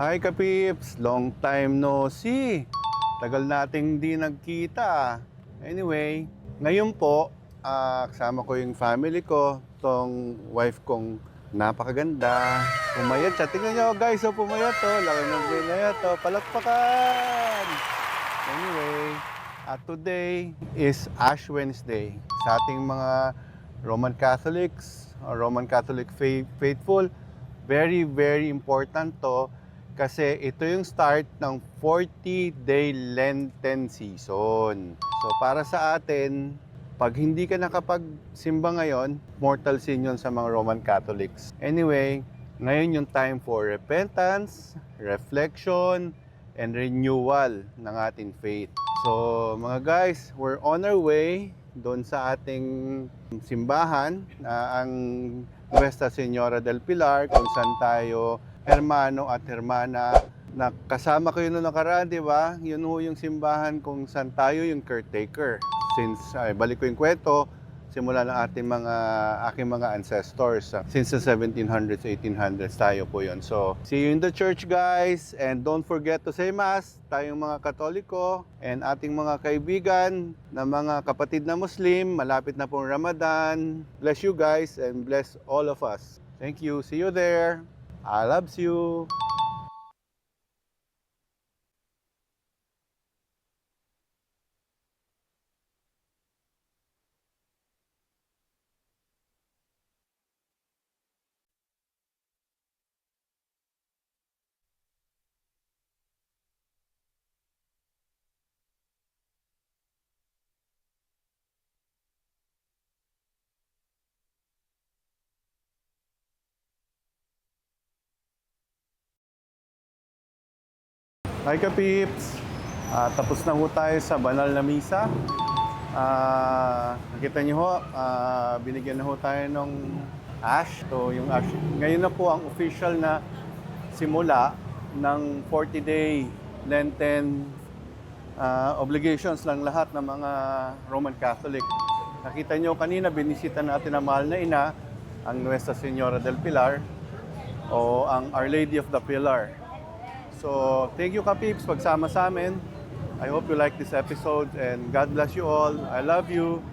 Hi Kapips! Long time no see! Tagal nating di nagkita. Anyway, ngayon po, kasama ko yung family ko, tong wife kong napakaganda. Pumayat siya. Tingnan nyo guys, pumayat to. Laki ng pinayat to. Palakpakan! Anyway, today is Ash Wednesday. Sa ating mga Roman Catholics, or Roman Catholic faithful, very, very important to kasi ito yung start ng 40-day Lenten season. So para sa atin, pag hindi ka nakapagsimba ngayon, mortal sin yun sa mga Roman Catholics. Anyway, ngayon yung time for repentance, reflection, and renewal ng ating faith. So mga guys, we're on our way doon sa ating simbahan na ang Nuestra Señora del Pilar, kung saan tayo hermano at hermana na kasama ko yun noong nakaraan, di ba? Yun ho yung simbahan kung saan tayo yung caretaker. Since, balik ko yung kwento, simula ng aking mga ancestors. Since the 1700s, 1800s, tayo po yun. So, see you in the church, guys. And don't forget to say Mass. Tayong mga Katoliko and ating mga kaibigan na mga kapatid na Muslim. Malapit na pong Ramadan. Bless you guys and bless all of us. Thank you. See you there. I love you. Hi Kapips! Tapos na ho tayo sa banal na misa. Nakita niyo ho, binigyan na ho tayo ng ash. So yung ash, ngayon na po ang official na simula ng 40-day Lenten obligations ng lahat ng mga Roman Catholic. Nakita niyo kanina, binisita natin ang mahal na ina, ang Nuestra Señora del Pilar o ang Our Lady of the Pilar. So, thank you Kapips, pagsama sa amin. I hope you like this episode and God bless you all. I love you.